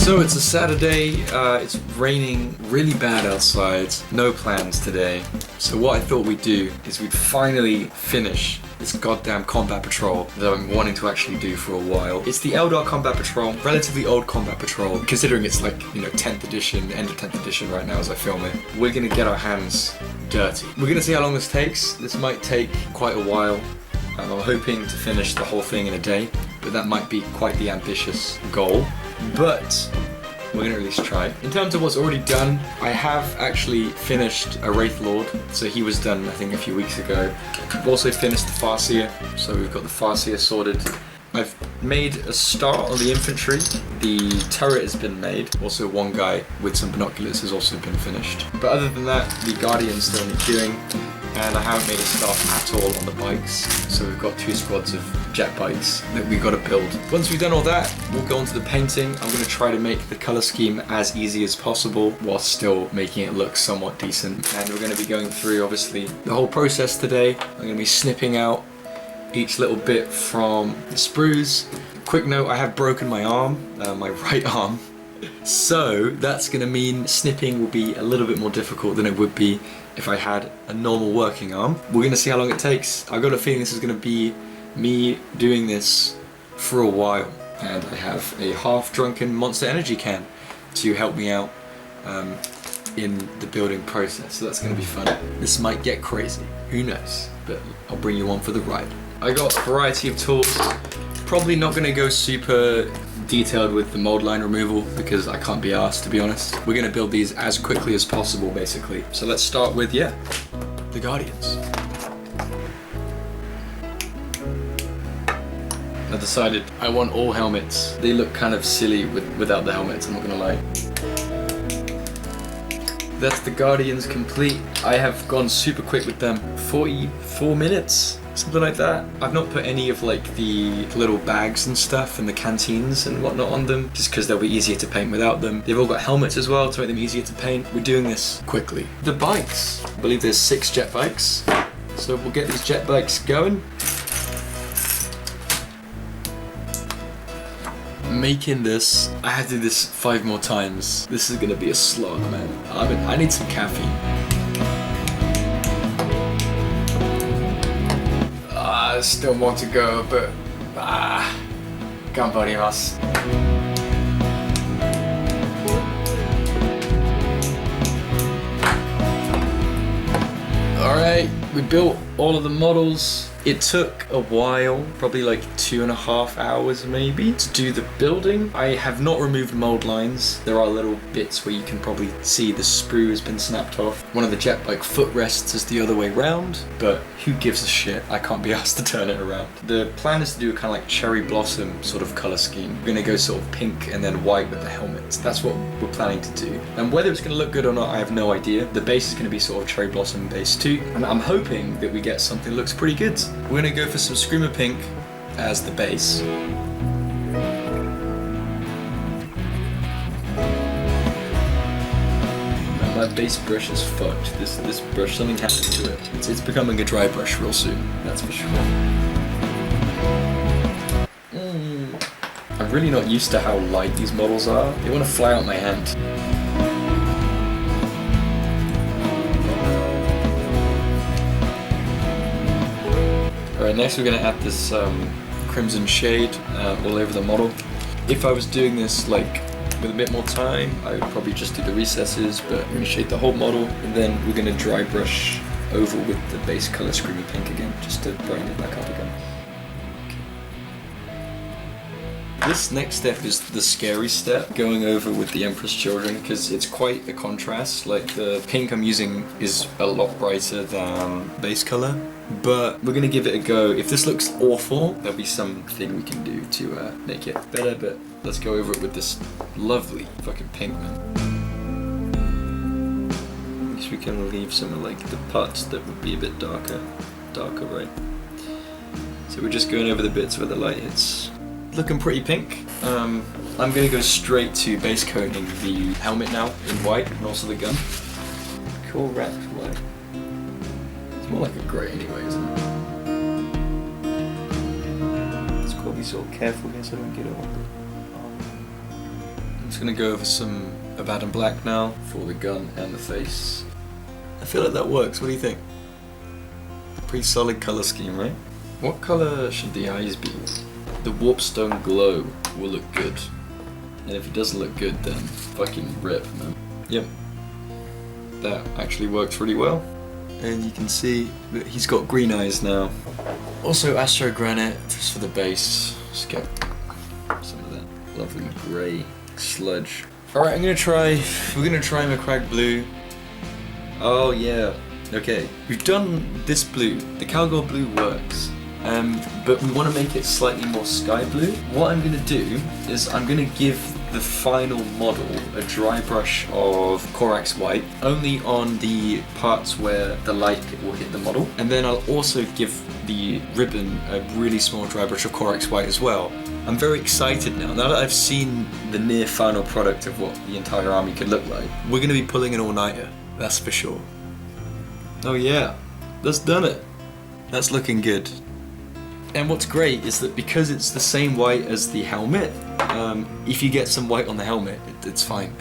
So it's a Saturday, it's raining really bad outside, no plans today. So what I thought we'd do is we'd finally finish this goddamn combat patrol that I've been wanting to actually do for a while. It's the Eldar combat patrol, relatively old combat patrol, considering it's like, 10th edition, end of 10th edition right now as I film it. We're gonna get our hands dirty. We're gonna see how long this takes. This might take quite a while. I'm hoping to finish the whole thing in a day, but that might be quite the ambitious goal. But we're gonna at least try. In terms of what's already done, I have actually finished a Wraith Lord, so he was done I think a few weeks ago. I've also finished the Farseer, so we've got the Farseer sorted. I've made a start on the infantry. The turret has been made. Also one guy with some binoculars has also been finished. But other than that, the Guardians still need doing. And I haven't made a start at all on the bikes. So we've got 2 squads of jet bikes that we've got to build. Once we've done all that, we'll go on to the painting. I'm going to try to make the colour scheme as easy as possible while still making it look somewhat decent. And we're going to be going through, obviously, the whole process today. I'm going to be snipping out each little bit from the sprues. Quick note, I have broken my arm, my right arm. So that's going to mean snipping will be a little bit more difficult than it would be if I had a normal working arm. We're going to see how long it takes. I've got a feeling this is going to be me doing this for a while. And I have a half-drunken Monster Energy can to help me out in the building process. So that's going to be fun. This might get crazy. Who knows? But I'll bring you on for the ride. I got a variety of tools. Probably not going to go super detailed with the mold line removal because I can't be arsed, to be honest. We're going to build these as quickly as possible, basically. So let's start with, the Guardians. I decided I want all helmets. They look kind of silly without the helmets, I'm not going to lie. That's the Guardians complete. I have gone super quick with them. 44 minutes? Something like that. I've not put any of like the little bags and stuff and the canteens and whatnot on them, just because they'll be easier to paint without them. They've all got helmets as well to make them easier to paint. We're doing this quickly. The bikes. I believe there's 6 jet bikes. So we'll get these jet bikes going. Making this, I had to do this 5 more times. This is gonna be a slog, man. I need some caffeine. There's still more to go, but ganbarimashou. Alright, we built all of the models. It took a while, probably like 2.5 hours maybe, to do the building. I have not removed mold lines. There are little bits where you can probably see the sprue has been snapped off. One of the jet bike footrests is the other way round, but who gives a shit? I can't be asked to turn it around. The plan is to do a kind of like cherry blossom sort of color scheme. We're gonna go sort of pink and then white with the helmets. That's what we're planning to do. And whether it's gonna look good or not, I have no idea. The base is gonna be sort of cherry blossom base too. And I'm hoping that we get something that looks pretty good. We're gonna go for some Screamer Pink as the base. Man, my base brush is fucked. This brush, something happened to it. It's becoming a dry brush real soon, that's for sure. I'm really not used to how light these models are. They want to fly out my hand. Alright, next we're going to add this crimson shade all over the model. If I was doing this like with a bit more time, I would probably just do the recesses, but I'm going to shade the whole model, and then we're going to dry brush over with the base color Screamer Pink again, just to brighten it back up again. This next step is the scary step, going over with the Emperor's Children, because it's quite a contrast. Like the pink I'm using is a lot brighter than base color, but we're gonna give it a go. If this looks awful, there'll be something we can do to make it better, but let's go over it with this lovely fucking pink, man. I guess we can leave some of like the parts that would be a bit darker, right? So we're just going over the bits where the light hits. Looking pretty pink. I'm gonna go straight to base coating the helmet now in white, and also the gun. Corax White. It's more like a grey anyway, isn't it? Let's be so careful here so I don't get it on the I'm just gonna go over some Abaddon Black now for the gun and the face. I feel like that works. What do you think? Pretty solid color scheme, right? What color should the eyes be? The Warpstone Glow will look good. And if it doesn't look good, then fucking rip, man. Yep. That actually works really well. And you can see that he's got green eyes now. Also Astrogranite, just for the base. Just get some of that lovely grey sludge. Alright, we're gonna try Macragge Blue. Oh yeah, okay. We've done this blue. The Carroburg Blue works. But we want to make it slightly more sky blue. What I'm going to do is I'm going to give the final model a dry brush of Corax White, only on the parts where the light will hit the model. And then I'll also give the ribbon a really small dry brush of Corax White as well. I'm very excited now that I've seen the near final product of what the entire army could look like. We're going to be pulling an all-nighter, that's for sure. Oh yeah, that's done it. That's looking good. And what's great is that because it's the same white as the helmet, if you get some white on the helmet, it's fine.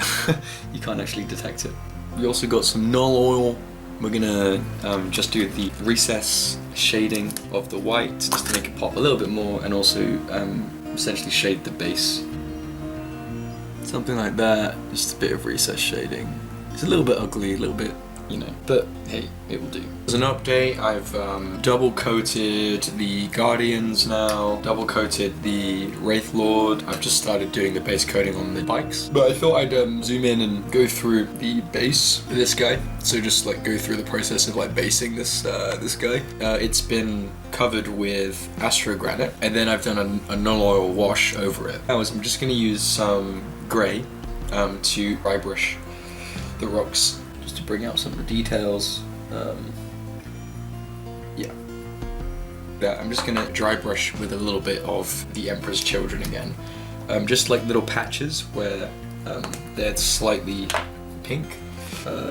You can't actually detect it. We also got some Nuln Oil. We're gonna just do the recess shading of the white just to make it pop a little bit more, and also essentially shade the base. Something like that, just a bit of recess shading. It's a little bit ugly, a little bit, you know, but hey, it will do. As an update, I've double coated the Guardians now, double coated the Wraith Lord. I've just started doing the base coating on the bikes, but I thought I'd zoom in and go through the base for this guy. So just like go through the process of like basing this this guy. It's been covered with Astrogranite, and then I've done a Nuln Oil wash over it. I'm just gonna use some grey to dry brush the rocks, just to bring out some of the details. Yeah, I'm just gonna dry brush with a little bit of the Emperor's Children again. Just like little patches where they're slightly pink,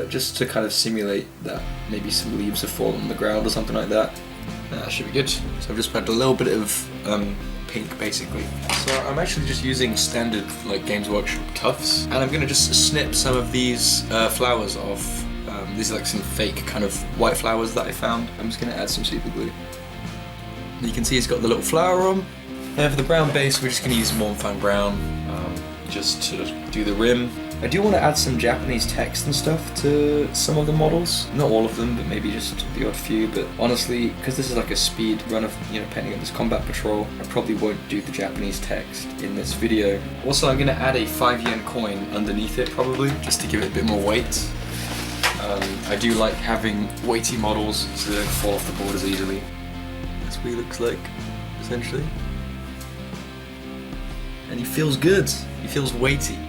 just to kind of simulate that maybe some leaves have fallen on the ground or something like that. That should be good. So I've just put a little bit of pink basically. So I'm actually just using standard like Games Workshop Tuffs, and I'm gonna just snip some of these flowers off. These are like some fake kind of white flowers that I found. I'm just gonna add some super glue. You can see it's got the little flower on. And for the brown base, we're just gonna use Mournfang Brown, just to do the rim. I do want to add some Japanese text and stuff to some of the models. Not all of them, but maybe just the odd few. But honestly, because this is like a speed run of, you know, painting on this combat patrol, I probably won't do the Japanese text in this video. Also, I'm gonna add a 5 yen coin underneath it probably, just to give it a bit more weight. I do like having weighty models so they don't fall off the board as easily. That's what he looks like, essentially. And he feels good. He feels weighty.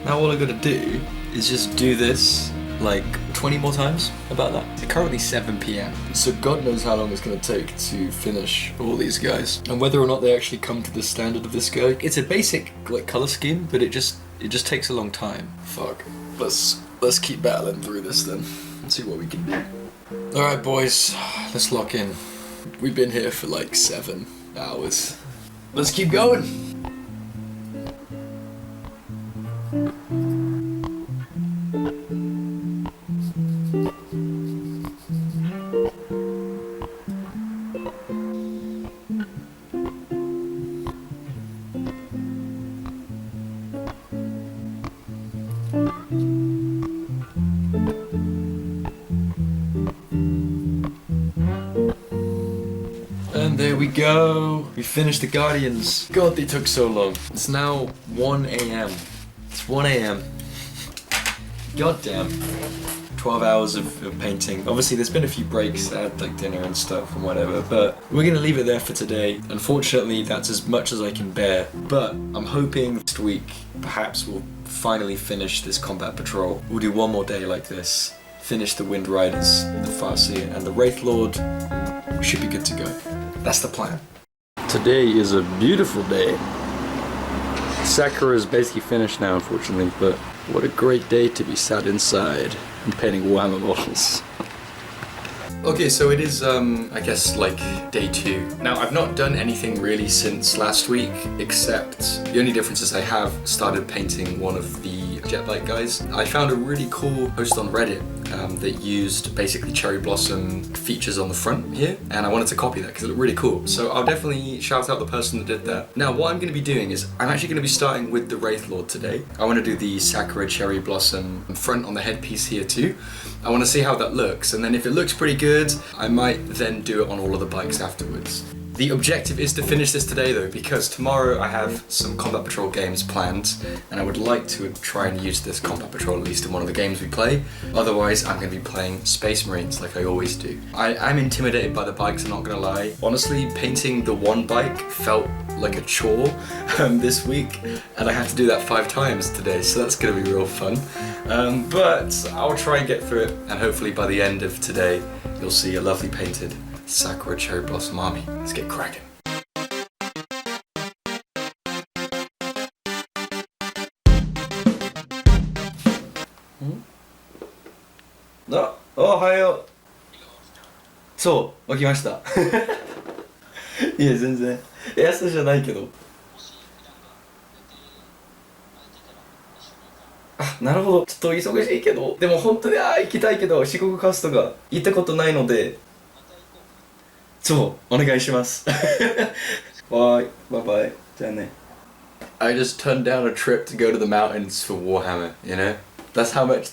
Now all I gotta do is just do this like 20 more times, about that. It's currently 7 PM, so God knows how long it's gonna take to finish all these guys. And whether or not they actually come to the standard of this guy. It's a basic like color scheme, but it just takes a long time. Fuck. Let's keep battling through this then and see what we can do. Alright boys, let's lock in. We've been here for like 7 hours. Let's keep going! And there we go. We finished the Guardians. God, they took so long. It's now 1 AM. It's 1 AM. God damn. 12 hours of painting. Obviously, there's been a few breaks. I had like dinner and stuff and whatever, but we're gonna leave it there for today. Unfortunately, that's as much as I can bear, but I'm hoping next week, perhaps we'll finally finish this combat patrol. We'll do one more day like this, finish the Wind Riders, the Farseer, and the Wraith Lord. We should be good to go. That's the plan. Today is a beautiful day. Sakura is basically finished now, unfortunately, but what a great day to be sat inside and painting Warhammer models. Okay, so it is, I guess, like, day 2. Now, I've not done anything really since last week, except the only difference is I have started painting one of the jet bike guys. I found a really cool post on Reddit that used basically cherry blossom features on the front here, and I wanted to copy that because it looked really cool. So I'll definitely shout out the person that did that. Now, what I'm going to be doing is I'm actually going to be starting with the Wraith Lord today. I want to do the Sakura cherry blossom front on the headpiece here too. I want to see how that looks, and then if it looks pretty good, I might then do it on all of the bikes afterwards. The objective is to finish this today though, because tomorrow I have some Combat Patrol games planned, and I would like to try and use this Combat Patrol at least in one of the games we play. Otherwise, I'm going to be playing Space Marines like I always do. I'm intimidated by the bikes, I'm not going to lie. Honestly, painting the one bike felt like a chore this week, and I had to do that 5 times today, so that's going to be real fun. But I'll try and get through it, and hopefully by the end of today, you'll see a lovely painted Sakura Cherry Blossom army. Let's get cracking. Ohayo. そう、起きました。いや、全然。朝じゃないけど。あ、なるほど。ちょっと忙しいけど。でも本当に行きたいけど、四国カストが行ったことないので。そう、お願いします。Bye, bye bye. じゃあね。I just turned down a trip to go to the mountains for Warhammer, you know? That's how much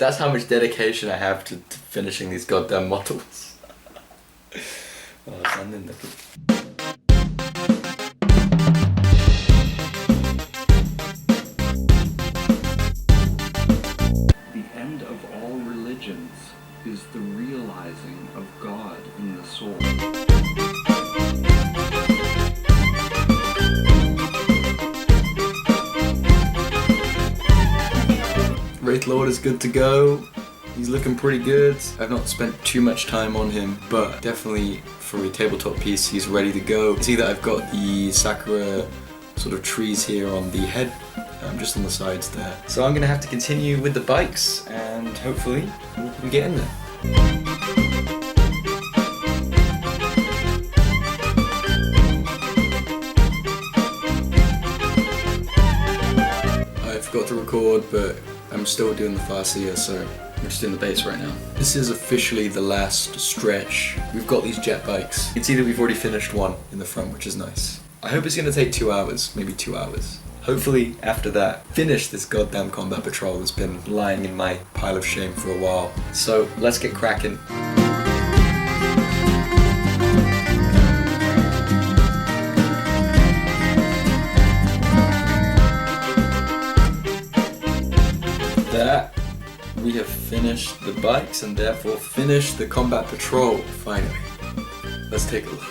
dedication I have to finishing these goddamn models. 残念だけど。The end of all religions is the realizing of God in the soul. Wraith Lord is good to go. He's looking pretty good. I've not spent too much time on him, but definitely for a tabletop piece, he's ready to go. You see that I've got the Sakura sort of trees here on the head, just on the sides there. So I'm gonna have to continue with the bikes, and hopefully we get in there. I forgot to record, but I'm still doing the Farseer, so I'm just doing the base right now. This is officially the last stretch. We've got these jet bikes. You can see that we've already finished one in the front, which is nice. I hope it's gonna take 2 hours, maybe 2 hours. Hopefully, after that, finish this goddamn Combat Patrol that's been lying in my pile of shame for a while. So, let's get cracking. That we have finished the bikes and therefore finished the Combat Patrol, finally. Let's take a look.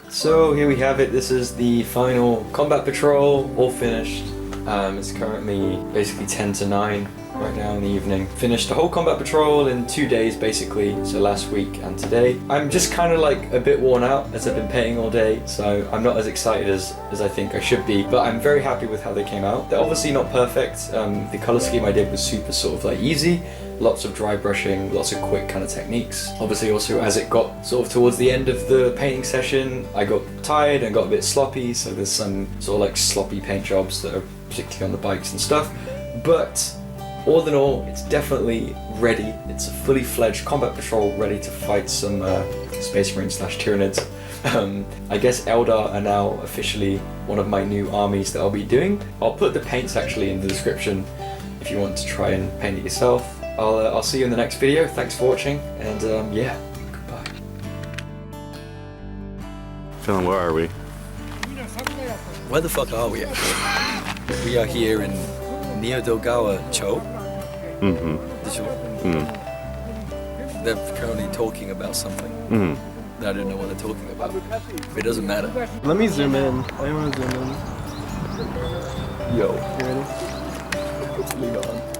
So here we have it, this is the final Combat Patrol, all finished. It's currently basically 10 to 9 right now in the evening. Finished the whole Combat Patrol in 2 days basically, so last week and today. I'm just kind of like a bit worn out as I've been painting all day, so I'm not as excited as I think I should be, but I'm very happy with how they came out. They're obviously not perfect. The colour scheme I did was super sort of like easy. Lots of dry brushing, lots of quick kind of techniques. Obviously also as it got sort of towards the end of the painting session, I got tired and got a bit sloppy, so there's some sort of like sloppy paint jobs that are particularly on the bikes and stuff. But all in all, it's definitely ready. It's a fully fledged Combat Patrol ready to fight some Space Marines / Tyranids. I guess Eldar are now officially one of my new armies that I'll be doing. I'll put the paints actually in the description if you want to try and paint it yourself. I'll see you in the next video. Thanks for watching, and yeah, goodbye. Dylan, where are we? Where the fuck are we actually? We are here in Niodogawa Cho. They're currently talking about something. I don't know what they're talking about. But it doesn't matter. Let me zoom in. I want to zoom in. Yo. You ready? Lead on.